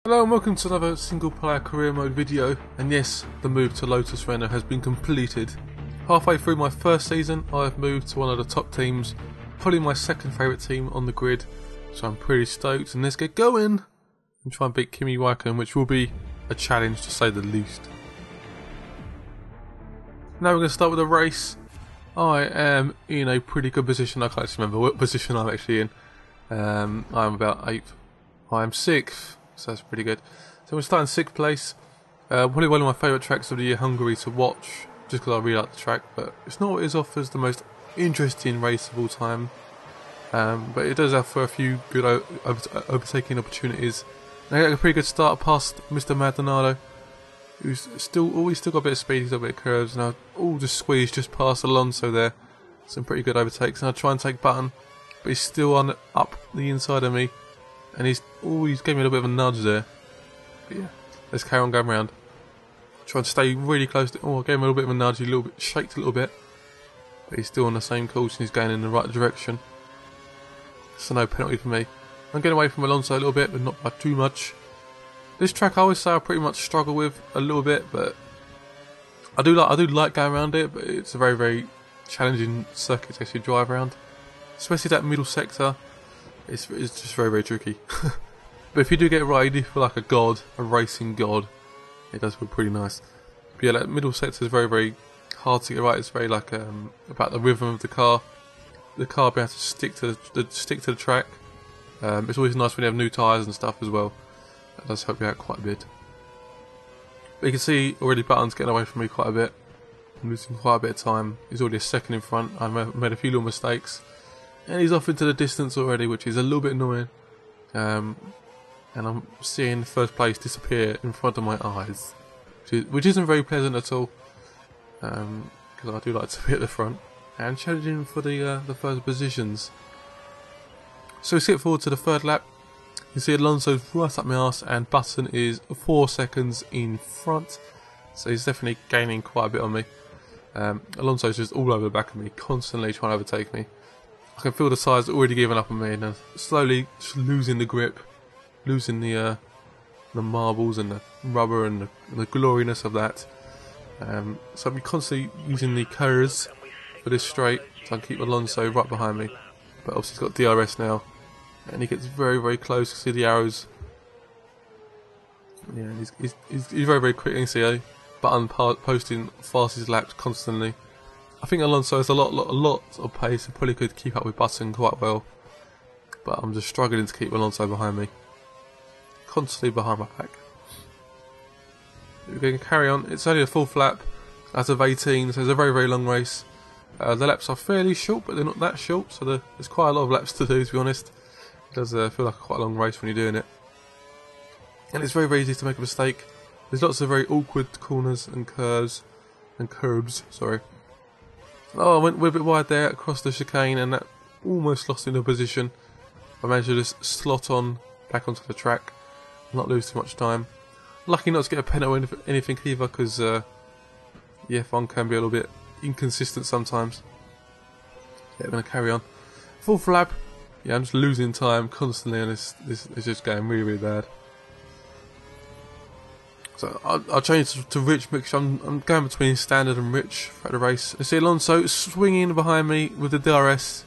Hello and welcome to another single player career mode video, and yes, the move to Lotus Renault has been completed. Halfway through my first season I've moved to one of the top teams, probably my second favourite team on the grid, so I'm pretty stoked, and let's get going and try and beat Kimi Räikkönen, which will be a challenge to say the least. Now we're going to start with a race. I am in a pretty good position. I can't actually remember what position I'm actually in. I'm about 8th. I'm 6th. So that's pretty good. So we're starting 6th place. Probably one of my favourite tracks of the year, Hungary, to watch, just because I really like the track. But it's not what it offers the most interesting race of all time. But it does offer a few good overtaking opportunities. And I got a pretty good start past Mr. Maldonado, who's still got a bit of speed, he's got a bit of curves, and I just squeezed just past Alonso there. Some pretty good overtakes, and I try and take Button, but he's still up the inside of me. And he's gave me a little bit of a nudge there. But yeah, let's carry on going round. Trying to stay really close to... I gave him a little bit of a nudge, shaked a little bit. But he's still on the same course and he's going in the right direction. So no penalty for me. I'm getting away from Alonso a little bit, but not by too much. This track I always say I pretty much struggle with a little bit, but I do like going around it, but it's a very, very challenging circuit to actually drive around. Especially that middle sector. It's just very, very tricky. But if you do get it right, you do feel like a god, a racing god. It does feel pretty nice. But yeah, that middle sector is very, very hard to get right. It's very like about the rhythm of the car. The car being able to stick to the track. It's always nice when you have new tyres and stuff as well. That does help you out quite a bit. But you can see already Button's getting away from me quite a bit. I'm losing quite a bit of time. He's already a second in front. I've made a few little mistakes. And he's off into the distance already, which is a little bit annoying. And I'm seeing first place disappear in front of my eyes, which isn't very pleasant at all. Because I do like to be at the front and challenging for the first positions. So we skip forward to the third lap. You can see Alonso's right up my arse, and Button is 4 seconds in front. So he's definitely gaining quite a bit on me. Alonso's just all over the back of me, constantly trying to overtake me. I can feel the tyres already giving up on me, and slowly just losing the grip, losing the marbles and the rubber and the gloriness of that. So I'm constantly using the curves for this straight, so I can keep Alonso right behind me. But obviously he's got DRS now, and he gets very, very close. You see the arrows. Yeah, he's very, very quick. You can see Button posting fastest laps constantly. I think Alonso has a lot of pace and probably could keep up with Button quite well. But I'm just struggling to keep Alonso behind me. Constantly behind my back. We're going to carry on. It's only a full lap out of 18, so it's a very, very long race. The laps are fairly short, but they're not that short, so there's quite a lot of laps to do, to be honest. It does feel like quite a long race when you're doing it. And it's very, very easy to make a mistake. There's lots of very awkward corners and curbs, sorry. Oh, I went a bit wide there across the chicane, and that almost lost in the position. I managed to just slot on back onto the track, not lose too much time. Lucky not to get a penalty or anything either, because the F1 can be a little bit inconsistent sometimes. Yeah, I'm going to carry on. Full lap. Yeah, I'm just losing time constantly, and it's just going really, really bad. So I'll change to rich mix. I'm going between standard and rich throughout the race. I see Alonso swinging behind me with the DRS.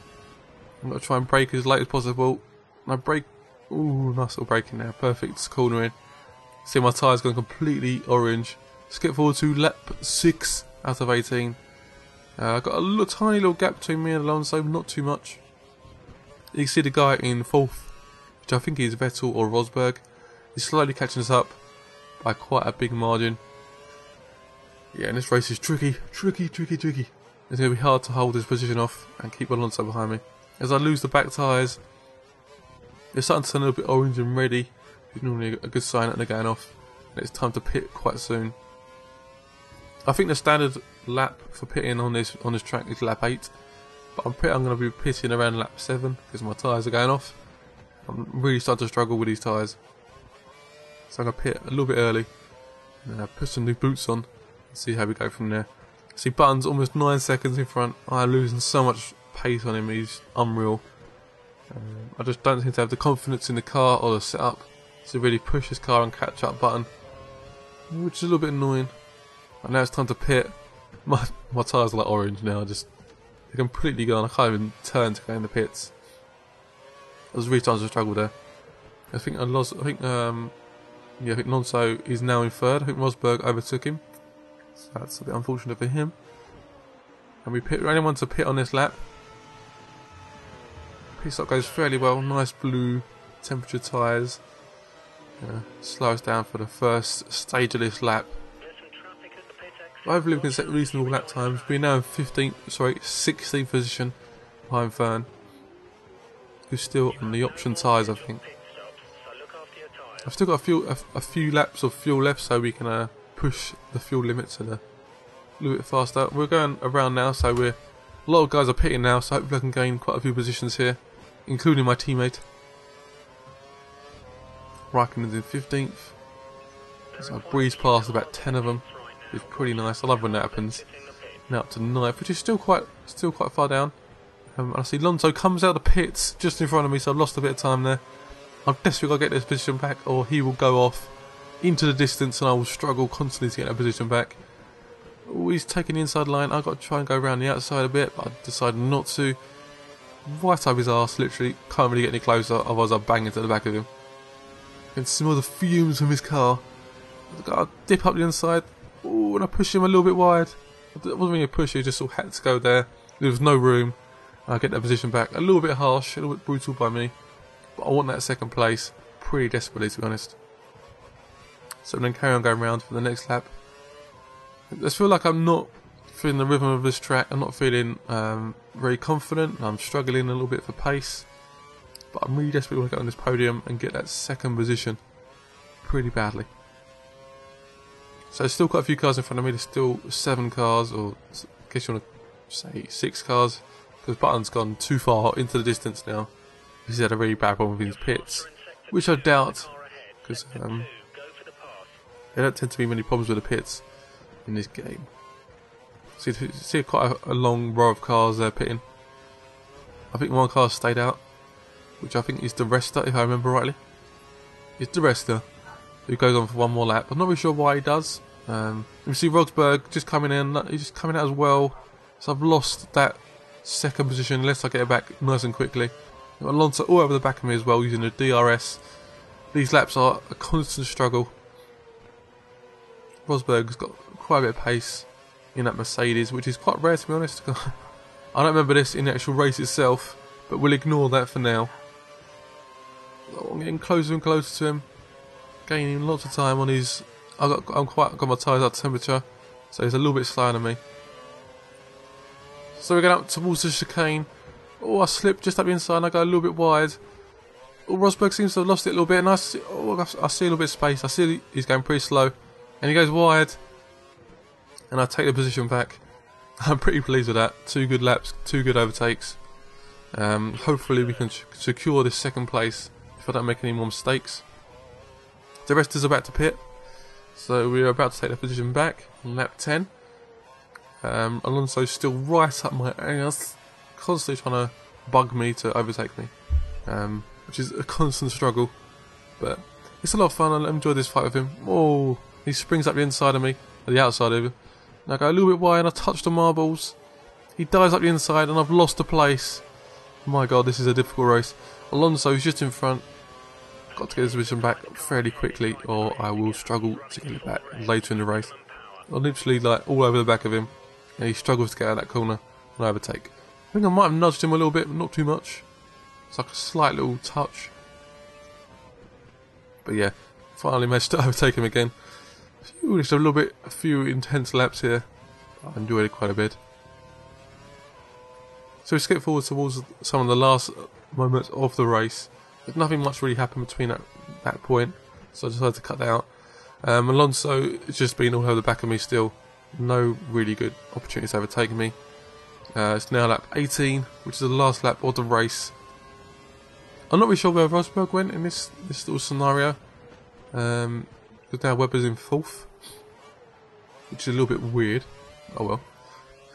I'm going to try and brake as late as possible. And I brake. Ooh, nice little braking there. Perfect cornering. See my tyres going completely orange. Skip forward to lap 6 out of 18. I've got a tiny little gap between me and Alonso, not too much. You can see the guy in 4th, which I think is Vettel or Rosberg. He's slowly catching us up by quite a big margin. Yeah, and this race is tricky. It's going to be hard to hold this position off and keep Alonso behind me. As I lose the back tyres, they're starting to turn a little bit orange and ready. It's normally a good sign that they're going off. And it's time to pit quite soon. I think the standard lap for pitting on this track is lap 8. But I'm going to be pitting around lap 7 because my tyres are going off. I'm really starting to struggle with these tyres. So I'm going to pit a little bit early, and put some new boots on, and see how we go from there. See, Button's almost 9 seconds in front. I'm losing so much pace on him, he's unreal. I just don't seem to have the confidence in the car or the setup to really push his car and catch up button, which is a little bit annoying. And now it's time to pit. My tyres are like orange now, they're completely gone. I can't even turn to go in the pits. There's three times I struggled there. I think Alonso is now in third. I think Rosberg overtook him, so that's a bit unfortunate for him. And we pit anyone to pit on this lap. Pit stop goes fairly well. Nice blue temperature tyres. Slow us down for the first stage of this lap. Hopefully we can set reasonable lap times. We're now in 16th position behind Fern, who's still on the option tyres, I think. I've still got a few laps of fuel left, so we can push the fuel limits a little bit faster. We're going around now, so a lot of guys are pitting now, so hopefully I can gain quite a few positions here, including my teammate. Raikkonen's in 15th. So I breeze past about 10 of them. It's pretty nice. I love when that happens. Now up to 9th, which is still quite far down. I see Alonso comes out of the pits just in front of me, so I've lost a bit of time there. I've desperately got to get this position back, or he will go off into the distance and I will struggle constantly to get that position back. Oh, he's taking the inside line. I've got to try and go around the outside a bit, but I decided not to. Right up his arse, literally. Can't really get any closer, otherwise I'll bang into the back of him. You can smell the fumes from his car. I've got to dip up the inside. Oh, and I push him a little bit wide. It wasn't really a push, he just sort of had to go there. There was no room. I get that position back. A little bit harsh, a little bit brutal by me. But I want that second place pretty desperately, to be honest. So then carry on going around for the next lap. I just feel like I'm not feeling the rhythm of this track. I'm not feeling very confident. I'm struggling a little bit for pace. But I'm really desperate to get on this podium and get that second position pretty badly. So there's still quite a few cars in front of me. There's still 7 cars, or I guess you want to say 6 cars, because Button's gone too far into the distance now. He's had a really bad problem with his pits, which I doubt, because there don't tend to be many problems with the pits in this game. So you see quite a long row of cars there pitting. I think one car stayed out, which I think is the Resta, if I remember rightly. It's the Resta who goes on for one more lap. I'm not really sure why he does. You see Rosberg just coming in, he's just coming out as well. So I've lost that second position unless I get it back nice and quickly. Alonso all over the back of me as well using the DRS. These laps are a constant struggle. Rosberg's got quite a bit of pace in that Mercedes, which is quite rare, to be honest. I don't remember this in the actual race itself, but we'll ignore that for now. I'm getting closer and closer to him, gaining lots of time on his. I've got my tyres out to temperature, so he's a little bit slower than me. So we're going up towards the chicane. Oh, I slipped just up the inside and I go a little bit wide. Oh, Rosberg seems to have lost it a little bit, and I see a little bit of space. I see he's going pretty slow, and he goes wide, and I take the position back. I'm pretty pleased with that. 2 good laps, 2 good overtakes. Hopefully we can secure this second place if I don't make any more mistakes. The rest is about to pit, so we're about to take the position back on lap 10. Alonso's still right up my ass, constantly trying to bug me to overtake me, which is a constant struggle, but it's a lot of fun. I enjoy this fight with him. Oh, he springs up the inside of me, or the outside of him, and I go a little bit wide and I touch the marbles. He dives up the inside and I've lost the place. My god, this is a difficult race. Alonso's just in front. Got to get his position back fairly quickly or I will struggle to get it back later in the race. I'm literally like all over the back of him and he struggles to get out of that corner and overtake. I think I might have nudged him a little bit, but not too much. It's like a slight little touch. But yeah, finally managed to overtake him again. Just a few intense laps here. I enjoyed it quite a bit. So we skip forward towards some of the last moments of the race. But nothing much really happened between that point, so I decided to cut that out. Alonso has just been all over the back of me still. No really good opportunities to overtake me. It's now lap 18, which is the last lap of the race. I'm not really sure where Rosberg went in this little scenario. Because now Webber's in 4th, which is a little bit weird. Oh well.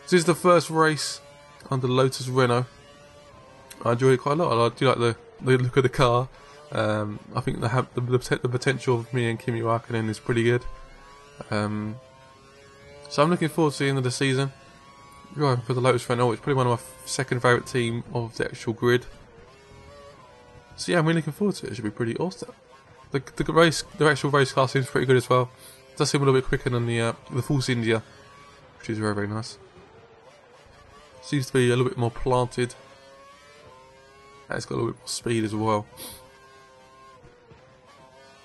This is the first race under Lotus Renault. I enjoyed it quite a lot. I do like the look of the car. I think the potential of me and Kimi Raikkonen is pretty good. So I'm looking forward to the end of the season. Driving for the Lotus Renault, it's probably one of my second favourite team of the actual grid. So yeah, I'm really looking forward to it. It should be pretty awesome. The actual race car seems pretty good as well. It does seem a little bit quicker than the Force India, which is very, very nice. Seems to be a little bit more planted. And it's got a little bit more speed as well.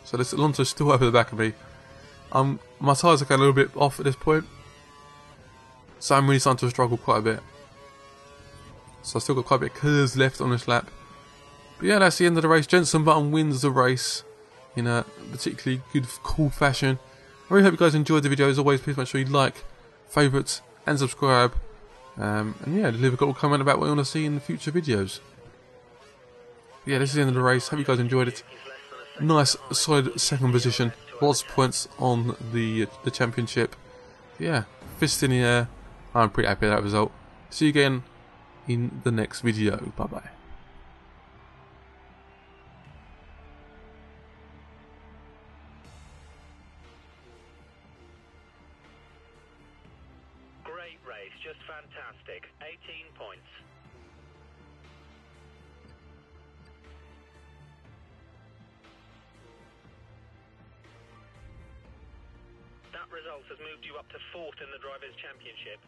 So this Alonso's still over the back of me. My tyres are going a little bit off at this point. So I'm really starting to struggle quite a bit. So I've still got quite a bit of curves left on this lap. But yeah, that's the end of the race. Jenson Button wins the race in a particularly good, cool fashion. I really hope you guys enjoyed the video. As always, please make sure you like, favourite and subscribe. And yeah, leave a little comment about what you want to see in the future videos. But yeah, this is the end of the race. Hope you guys enjoyed it. Nice, solid second position. Lots of points on the championship. Yeah, fist in the air. I'm pretty happy with that result. See you again in the next video. Bye bye. Great race, just fantastic. 18 points. That result has moved you up to 4th in the Drivers' Championship.